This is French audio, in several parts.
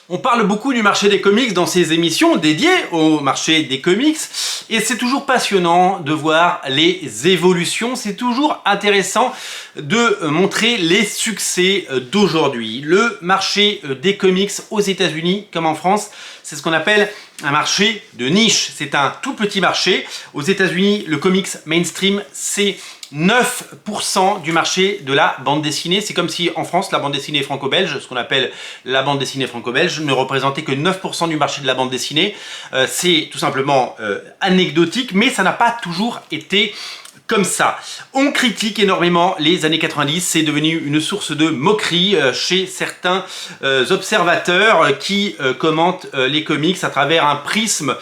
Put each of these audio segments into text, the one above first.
On parle beaucoup du marché des comics dans ces émissions dédiées au marché des comics et c'est toujours passionnant de voir les évolutions, c'est toujours intéressant de montrer les succès d'aujourd'hui. Le marché des comics aux États-Unis comme en France, c'est ce qu'on appelle un marché de niche. C'est un tout petit marché. Aux États-Unis, le comics mainstream, c'est 9% du marché de la bande dessinée. C'est comme si en France, la bande dessinée franco-belge, ce qu'on appelle la bande dessinée franco-belge, ne représentait que 9% du marché de la bande dessinée. C'est tout simplement anecdotique, mais ça n'a pas toujours été comme ça. On critique énormément les années 90, c'est devenu une source de moquerie chez certains observateurs qui commentent les comics à travers un prisme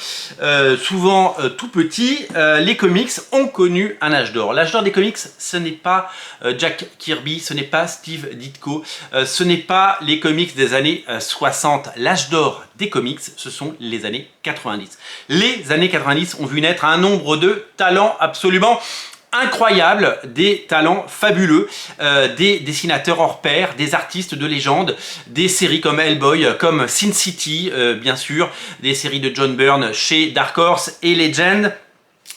souvent tout petit. Les comics ont connu un âge d'or. L'âge d'or des comics, ce n'est pas Jack Kirby, ce n'est pas Steve Ditko, ce n'est pas les comics des années 60. L'âge d'or des comics, ce sont les années 90. Les années 90 ont vu naître un nombre de talents absolument incroyable, des talents fabuleux, des dessinateurs hors pair, des artistes de légende, des séries comme Hellboy, comme Sin City, bien sûr, des séries de John Byrne chez Dark Horse et Legend,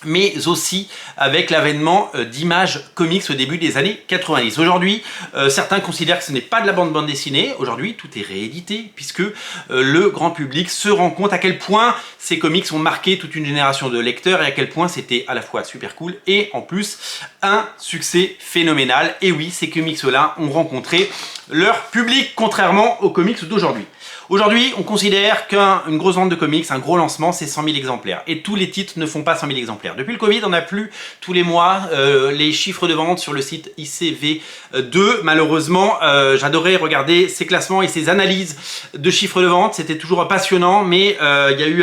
mais aussi avec l'avènement d'Image Comics au début des années 90. Aujourd'hui, certains considèrent que ce n'est pas de la bande dessinée. Aujourd'hui, tout est réédité puisque le grand public se rend compte à quel point ces comics ont marqué toute une génération de lecteurs et à quel point c'était à la fois super cool et en plus un succès phénoménal. Et oui, ces comics-là ont rencontré leur public, contrairement aux comics d'aujourd'hui. Aujourd'hui, on considère qu'une grosse vente de comics, un gros lancement, c'est 100 000 exemplaires. Et tous les titres ne font pas 100 000 exemplaires. Depuis le Covid, on n'a plus tous les mois les chiffres de vente sur le site ICV2. Malheureusement, j'adorais regarder ces classements et ces analyses de chiffres de vente. C'était toujours passionnant, mais il y a eu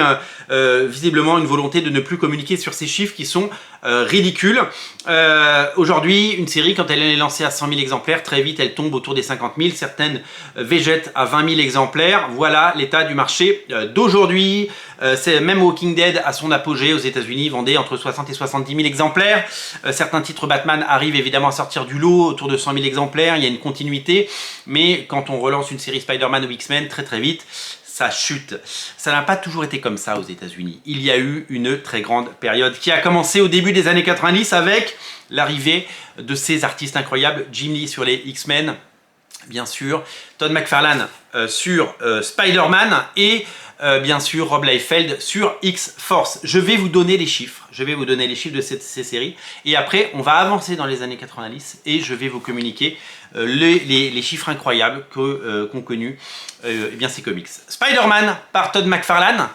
visiblement une volonté de ne plus communiquer sur ces chiffres qui sont ridicules. Aujourd'hui, une série, quand elle est lancée à 100 000 exemplaires, très vite, elle tombe autour des 50 000. Certaines végètent à 20 000 exemplaires. Voilà l'état du marché d'aujourd'hui. C'est même Walking Dead à son apogée aux États-Unis vendait entre 60 et 70 000 exemplaires. Certains titres Batman arrivent évidemment à sortir du lot autour de 100 000 exemplaires. Il y a une continuité, mais quand on relance une série Spider-Man ou X-Men, très vite, ça chute. Ça n'a pas toujours été comme ça aux États-Unis. Il y a eu une très grande période qui a commencé au début des années 90 avec l'arrivée de ces artistes incroyables, Jim Lee sur les X-Men, bien sûr, Todd McFarlane sur Spider-Man et bien sûr Rob Liefeld sur X-Force. Je vais vous donner les chiffres. Je vais vous donner les chiffres de ces séries et après on va avancer dans les années 90 et je vais vous communiquer les chiffres incroyables qu'ont connus ces comics. Spider-Man par Todd McFarlane,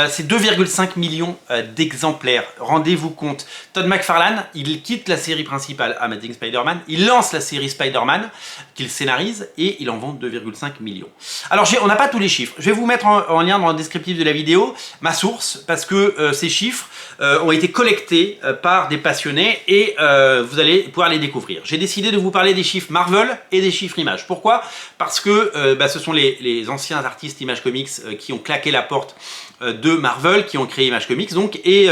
c'est 2,5 millions d'exemplaires. Rendez-vous compte. Todd McFarlane, il quitte la série principale Amazing Spider-Man, il lance la série Spider-Man qu'il scénarise et il en vend 2,5 millions. Alors on n'a pas tous les chiffres. Je vais vous mettre en lien dans le descriptif de la vidéo ma source parce que ces chiffres ont été collectés par des passionnés et vous allez pouvoir les découvrir. J'ai décidé de vous parler des chiffres Marvel et des chiffres Image. Pourquoi? Parce que ce sont les anciens artistes Image Comics qui ont claqué la porte de Marvel, qui ont créé Image Comics donc, et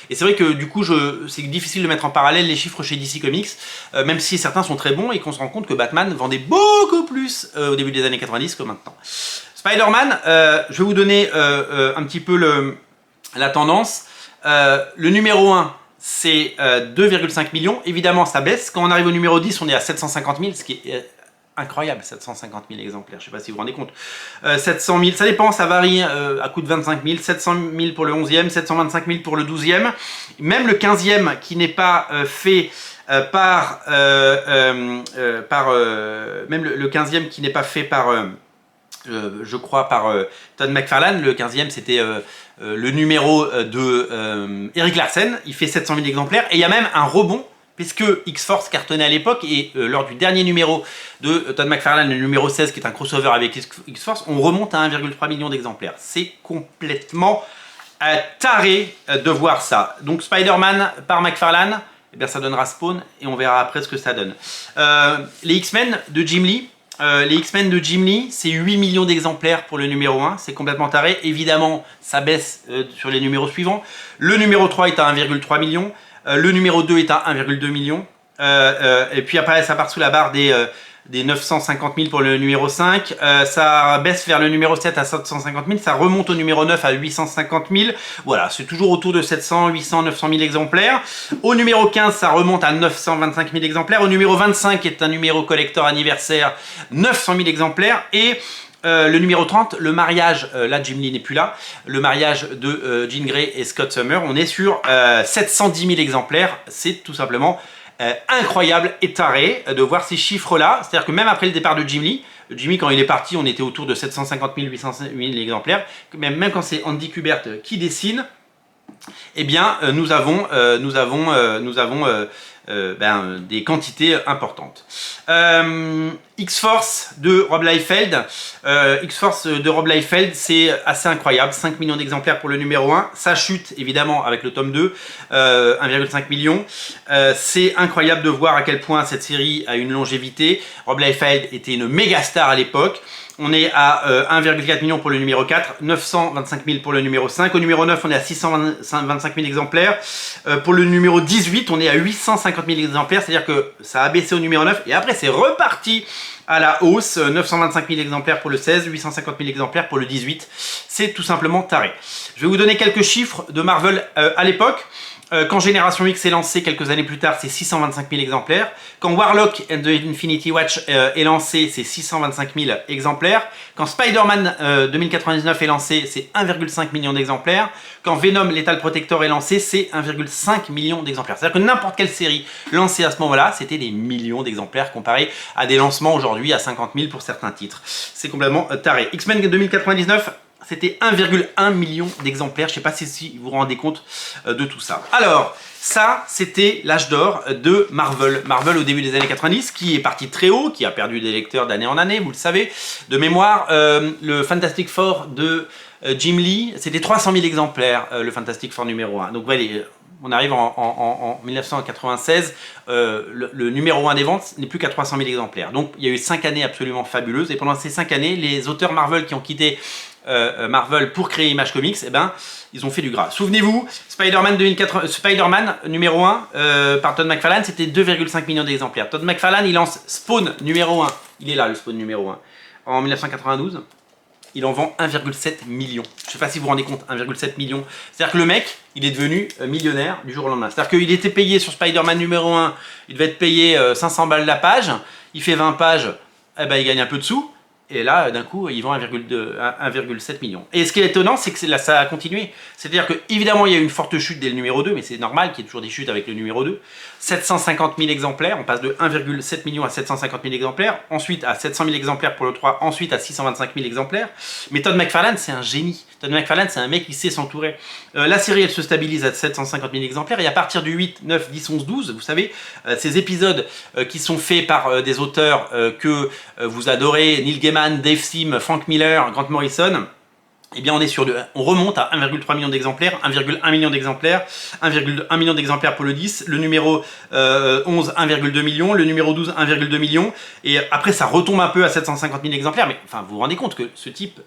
c'est vrai que du coup c'est difficile de mettre en parallèle les chiffres chez DC Comics, même si certains sont très bons et qu'on se rend compte que Batman vendait beaucoup plus au début des années 90 que maintenant. Spider-Man, je vais vous donner un petit peu la tendance. Le numéro 1, c'est 2,5 millions. Évidemment, ça baisse. Quand on arrive au numéro 10, on est à 750 000, ce qui est incroyable, 750 000 exemplaires. Je ne sais pas si vous vous rendez compte. 700 000, ça dépend, ça varie à coût de 25 000. 700 000 pour le 11e, 725 000 pour le 12e. Même le 15e qui n'est pas fait même le 15e qui n'est pas fait par... je crois par Todd McFarlane, le 15e c'était le numéro de Erik Larsen, il fait 700 000 exemplaires et il y a même un rebond puisque X-Force cartonnait à l'époque et lors du dernier numéro de Todd McFarlane, le numéro 16 qui est un crossover avec X-Force, on remonte à 1,3 million d'exemplaires. C'est complètement taré de voir ça. Donc Spider-Man par McFarlane, eh bien, ça donnera Spawn et on verra après ce que ça donne. Les X-Men de Jim Lee, les X-Men de Jim Lee, c'est 8 millions d'exemplaires pour le numéro 1, c'est complètement taré. Évidemment, ça baisse sur les numéros suivants. Le numéro 3 est à 1,3 million, le numéro 2 est à 1,2 million. Et puis après, ça part sous la barre des des 950 000 pour le numéro 5. Ça baisse vers le numéro 7 à 750 000. Ça remonte au numéro 9 à 850 000. Voilà, c'est toujours autour de 700, 800, 900 000 exemplaires. Au numéro 15, ça remonte à 925 000 exemplaires. Au numéro 25, qui est un numéro collector anniversaire, 900 000 exemplaires. Et le numéro 30, le mariage, là Jim Lee n'est plus là, le mariage de Jean Grey et Scott Summer, on est sur 710 000 exemplaires. C'est tout simplement incroyable et taré de voir ces chiffres-là. C'est-à-dire que même après le départ de Jim Lee, quand il est parti, on était autour de 750 000, 800 000 exemplaires. Même quand c'est Andy Kubert qui dessine, eh bien, nous avons des quantités importantes. X-Force de Rob Liefeld. X-Force de Rob Liefeld, c'est assez incroyable. 5 millions d'exemplaires pour le numéro 1. Ça chute évidemment avec le tome 2, 1,5 million. C'est incroyable de voir à quel point cette série a une longévité. Rob Liefeld était une méga star à l'époque. On est à 1,4 million pour le numéro 4, 925 000 pour le numéro 5. Au numéro 9, on est à 625 000 exemplaires. Pour le numéro 18, on est à 850 000 exemplaires. C'est-à-dire que ça a baissé au numéro 9 et après c'est reparti à la hausse. 925 000 exemplaires pour le 16, 850 000 exemplaires pour le 18. C'est tout simplement taré. Je vais vous donner quelques chiffres de Marvel à l'époque. Quand Génération X est lancé quelques années plus tard, c'est 625 000 exemplaires. Quand Warlock and the Infinity Watch est lancé, c'est 625 000 exemplaires. Quand Spider-Man 2099 est lancé, c'est 1,5 million d'exemplaires. Quand Venom Lethal Protector est lancé, c'est 1,5 million d'exemplaires. C'est-à-dire que n'importe quelle série lancée à ce moment-là, c'était des millions d'exemplaires comparé à des lancements aujourd'hui à 50 000 pour certains titres. C'est complètement taré. X-Men 2099, c'était 1,1 million d'exemplaires. Je ne sais pas si vous vous rendez compte de tout ça. Alors, ça, c'était l'âge d'or de Marvel. Marvel au début des années 90, qui est parti très haut, qui a perdu des lecteurs d'année en année, vous le savez. De mémoire, le Fantastic Four de Jim Lee, c'était 300 000 exemplaires, le Fantastic Four numéro 1. Donc, voilà, on arrive en 1996, le numéro 1 des ventes n'est plus qu'à 300 000 exemplaires. Donc, il y a eu 5 années absolument fabuleuses. Et pendant ces 5 années, les auteurs Marvel qui ont quitté Marvel pour créer Image Comics, eh ben, ils ont fait du gras. Souvenez-vous, Spider-Man numéro 1 par Todd McFarlane, c'était 2,5 millions d'exemplaires. Todd McFarlane, il lance Spawn numéro 1. Il est là, le Spawn numéro 1. En 1992, il en vend 1,7 million. Je ne sais pas si vous vous rendez compte, 1,7 million. C'est-à-dire que le mec, il est devenu millionnaire du jour au lendemain. C'est-à-dire qu'il était payé sur Spider-Man numéro 1, il devait être payé 500 balles la page. Il fait 20 pages, eh ben, il gagne un peu de sous. Et là, d'un coup, ils vendent 1,7 million. Et ce qui est étonnant, c'est que là, ça a continué. C'est-à-dire que, évidemment, il y a eu une forte chute dès le numéro 2, mais c'est normal qu'il y ait toujours des chutes avec le numéro 2. 750 000 exemplaires, on passe de 1,7 million à 750 000 exemplaires, ensuite à 700 000 exemplaires pour le 3, ensuite à 625 000 exemplaires. Mais Todd McFarlane, c'est un génie. Todd McFarlane, c'est un mec qui sait s'entourer. La série, elle se stabilise à 750 000 exemplaires, et à partir du 8, 9, 10, 11, 12, vous savez, ces épisodes qui sont faits par des auteurs que vous adorez, Neil Gaiman, Dave Sim, Frank Miller, Grant Morrison, eh bien on remonte à 1,3 million d'exemplaires, 1,1 million d'exemplaires, 1,1 million d'exemplaires pour le 10, le numéro 11, 1,2 million, le numéro 12, 1,2 million, et après ça retombe un peu à 750 000 exemplaires, mais enfin vous vous rendez compte que ce type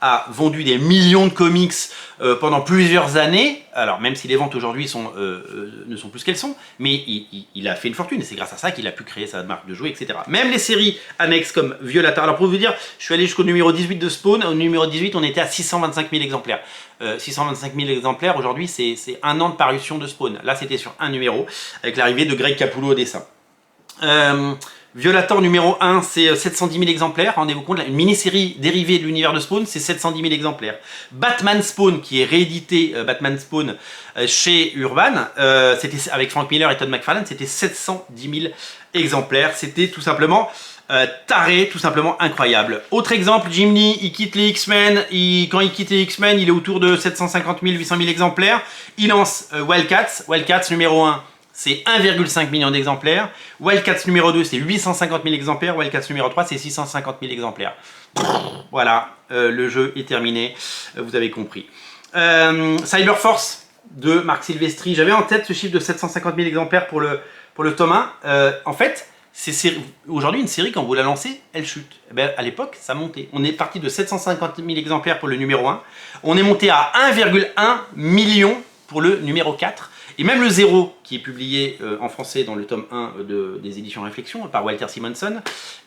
a vendu des millions de comics pendant plusieurs années, alors même si les ventes aujourd'hui ne sont plus ce qu'elles sont, mais il a fait une fortune, et c'est grâce à ça qu'il a pu créer sa marque de jouets, etc. Même les séries annexes comme Violator, alors pour vous dire, je suis allé jusqu'au numéro 18 de Spawn, au numéro 18 on était à 625 000 exemplaires. 625 000 exemplaires, aujourd'hui c'est un an de parution de Spawn. Là c'était sur un numéro, avec l'arrivée de Greg Capullo au dessin. Violator numéro 1, c'est 710 000 exemplaires, rendez-vous compte, une mini-série dérivée de l'univers de Spawn, c'est 710 000 exemplaires. Batman Spawn, qui est réédité, Batman Spawn, chez Urban, c'était avec Frank Miller et Todd McFarlane, c'était 710 000 exemplaires, c'était tout simplement taré, tout simplement incroyable. Autre exemple, Jim Lee, il quitte les X-Men, quand il quitte les X-Men, il est autour de 750 000, 800 000 exemplaires, il lance Wildcats numéro 1, c'est 1,5 million d'exemplaires. Wildcats numéro 2, c'est 850 000 exemplaires. Wildcats numéro 3, c'est 650 000 exemplaires. Voilà, le jeu est terminé, vous avez compris. Cyberforce de Marc Silvestri. J'avais en tête ce chiffre de 750 000 exemplaires pour le tome 1. En fait, aujourd'hui, une série, quand vous la lancez, elle chute. Eh ben, à l'époque, ça montait. On est parti de 750 000 exemplaires pour le numéro 1. On est monté à 1,1 million pour le numéro 4. Et même le 0, qui est publié en français dans le tome 1 des éditions Réflexion par Walter Simonson,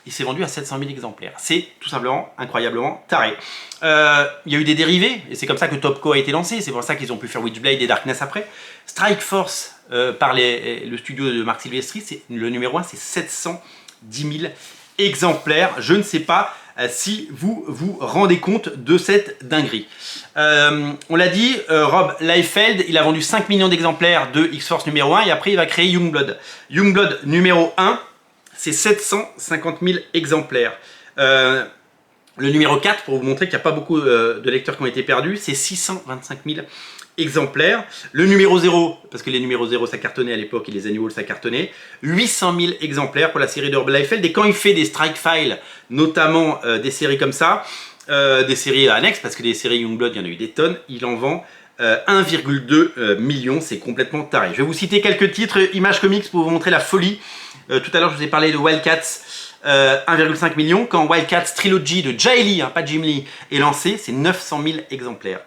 il s'est vendu à 700 000 exemplaires. C'est tout simplement incroyablement taré. Il y a eu des dérivés, et c'est comme ça que Topco a été lancé, c'est pour ça qu'ils ont pu faire Witchblade et Darkness après. Strike Force par le studio de Marc Silvestri, le numéro 1, c'est 710 000 exemplaires. Je ne sais pas si vous vous rendez compte de cette dinguerie. On l'a dit, Rob Liefeld, il a vendu 5 millions d'exemplaires de X-Force numéro 1 et après il va créer Youngblood. Youngblood numéro 1, c'est 750 000 exemplaires. Le numéro 4, pour vous montrer qu'il n'y a pas beaucoup de lecteurs qui ont été perdus, c'est 625 000 exemplaires. Le numéro 0, parce que les numéros 0 ça cartonnait à l'époque et les annuals ça cartonnait, 800 000 exemplaires pour la série de Rob Liefeld. Et quand il fait des strike files, notamment des séries comme ça, des séries annexes, parce que des séries Youngblood, il y en a eu des tonnes, il en vend 1,2 million, c'est complètement taré. Je vais vous citer quelques titres Image Comics pour vous montrer la folie. Tout à l'heure je vous ai parlé de Wildcats, 1,5 million. Quand Wildcats Trilogy de Jay Lee, pas Jim Lee, est lancé, c'est 900 000 exemplaires.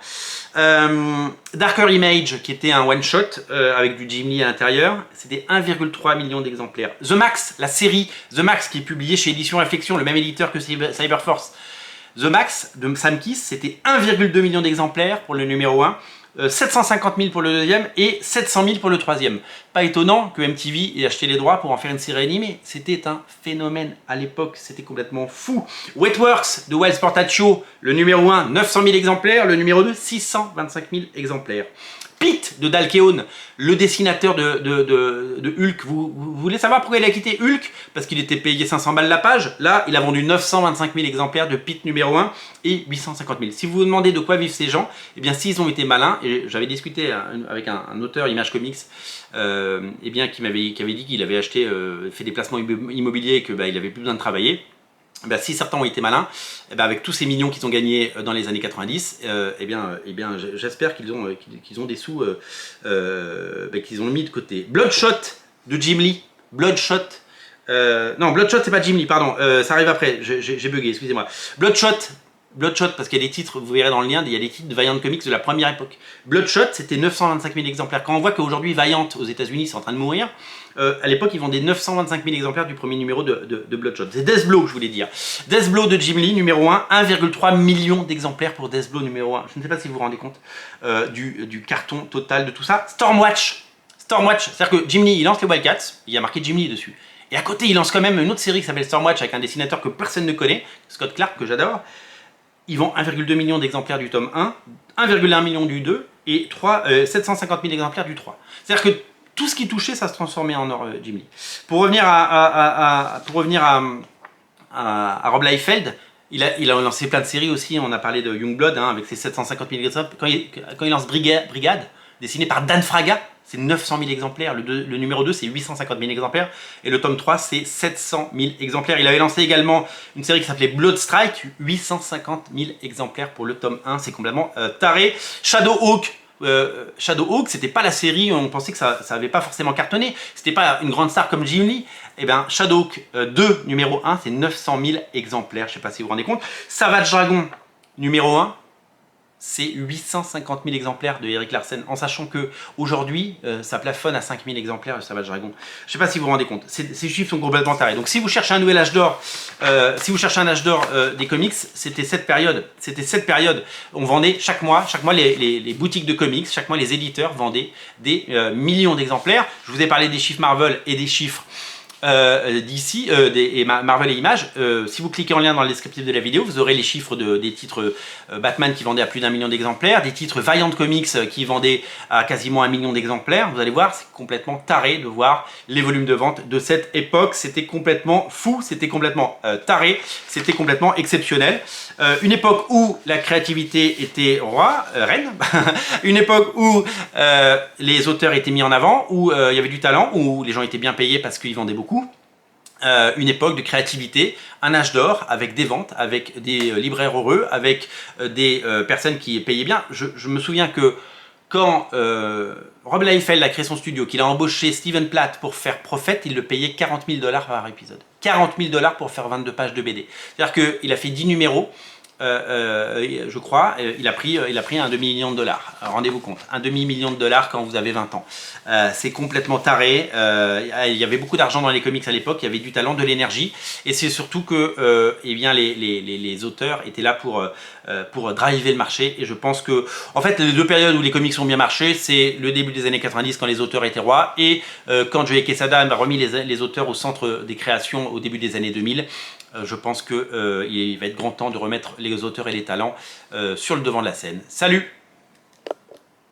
Darker Image, qui était un one-shot avec du Jim Lee à l'intérieur, c'était 1,3 million d'exemplaires. The Max, la série The Max, qui est publiée chez Édition Réflexion, le même éditeur que Cyberforce. The Max de Sam Kiss, c'était 1,2 million d'exemplaires pour le numéro 1. 750 000 pour le deuxième et 700 000 pour le troisième. Pas étonnant que MTV ait acheté les droits pour en faire une série animée. C'était un phénomène à l'époque, c'était complètement fou. Wetworks de Wild Sportaccio, le numéro 1, 900 000 exemplaires, le numéro 2, 625 000 exemplaires. Pete de Dal Keown, le dessinateur de Hulk. Vous voulez savoir pourquoi il a quitté Hulk? Parce qu'il était payé 500 balles la page. Là, il a vendu 925 000 exemplaires de Pete numéro 1 et 850 000. Si vous vous demandez de quoi vivent ces gens, eh bien s'ils ont été malins, et j'avais discuté avec un auteur Image Comics, eh bien, qui avait dit qu'il avait acheté, fait des placements immobiliers et qu'il avait plus besoin de travailler. Ben, si certains ont été malins, eh ben, avec tous ces millions qu'ils ont gagnés dans les années 90, eh bien, j'espère qu'ils ont des sous qu'ils ont mis de côté. Bloodshot de Jim Lee. Bloodshot. Non, Bloodshot, c'est pas Jim Lee, pardon. Ça arrive après. J'ai bugué, excusez-moi. Bloodshot, parce qu'il y a des titres, vous verrez dans le lien, il y a des titres de Valiant Comics de la première époque. Bloodshot, c'était 925 000 exemplaires. Quand on voit qu'aujourd'hui, Valiant, aux États-Unis, c'est en train de mourir, à l'époque, ils vendaient 925 000 exemplaires du premier numéro de Bloodshot. C'est Deathblow que je voulais dire. Deathblow de Jim Lee, numéro 1, 1,3 million d'exemplaires pour Deathblow numéro 1. Je ne sais pas si vous vous rendez compte du carton total de tout ça. Stormwatch, c'est-à-dire que Jim Lee, il lance les Wildcats, il y a marqué Jim Lee dessus. Et à côté, il lance quand même une autre série qui s'appelle Stormwatch avec un dessinateur que personne ne connaît, Scott Clark, que j'adore. Ils vendent 1,2 million d'exemplaires du tome 1, 1,1 million du 2 et 750 000 exemplaires du 3. C'est-à-dire que tout ce qui touchait, ça se transformait en or, Jim Lee. Pour revenir à Rob Liefeld, il a lancé plein de séries aussi. On a parlé de Youngblood avec ses 750 000 exemplaires. Quand il lance Brigade, dessiné par Dan Fraga, c'est 900 000 exemplaires. Le numéro 2, c'est 850 000 exemplaires. Et le tome 3, c'est 700 000 exemplaires. Il avait lancé également une série qui s'appelait Blood Strike, 850 000 exemplaires pour le tome 1. C'est complètement taré. Shadowhawk, c'était pas la série, on pensait que ça avait pas forcément cartonné. C'était pas une grande star comme Jim Lee. Et bien, Shadowhawk 2, numéro 1, c'est 900 000 exemplaires. Je sais pas si vous vous rendez compte. Savage Dragon, numéro 1. C'est 850 000 exemplaires de Erik Larsen, en sachant que aujourd'hui ça plafonne à 5 000 exemplaires de Savage Dragon. Je ne sais pas si vous vous rendez compte, ces chiffres sont complètement tarés. Donc si vous cherchez un nouvel âge d'or, des comics, c'était cette période. On vendait chaque mois les boutiques de comics, chaque mois les éditeurs vendaient des millions d'exemplaires. Je vous ai parlé des chiffres Marvel et des chiffres d'ici, Marvel et Image. Si vous cliquez en lien dans le descriptif de la vidéo, vous aurez les chiffres des titres Batman qui vendaient à plus d'1 million d'exemplaires, des titres Valiant Comics qui vendaient à quasiment 1 million d'exemplaires. Vous allez voir, c'est complètement taré de voir les volumes de vente de cette époque. C'était complètement fou, c'était complètement taré, c'était complètement exceptionnel. Une époque où la créativité était reine, une époque où les auteurs étaient mis en avant, où il y avait du talent, où les gens étaient bien payés parce qu'ils vendaient beaucoup. Une époque de créativité, un âge d'or avec des ventes, avec des libraires heureux, avec des personnes qui payaient bien. Je me souviens que quand Rob Liefeld a créé son studio, qu'il a embauché Steven Platt pour faire Prophet, il le payait 40 000 $ par épisode. 40 000 $ pour faire 22 pages de BD. C'est-à-dire qu'il a fait 10 numéros je crois, il a pris un demi-million de dollars. Rendez-vous compte, un demi-million de dollars quand vous avez 20 ans. C'est complètement taré. Il y avait beaucoup d'argent dans les comics à l'époque, il y avait du talent, de l'énergie. Et c'est surtout que eh bien, les auteurs étaient là pour driver le marché. Et je pense que, en fait, les deux périodes où les comics ont bien marché, c'est le début des années 90 quand les auteurs étaient rois et quand Joe Quesada a remis les auteurs au centre des créations au début des années 2000. Je pense qu'il va être grand temps de remettre les auteurs et les talents sur le devant de la scène. Salut!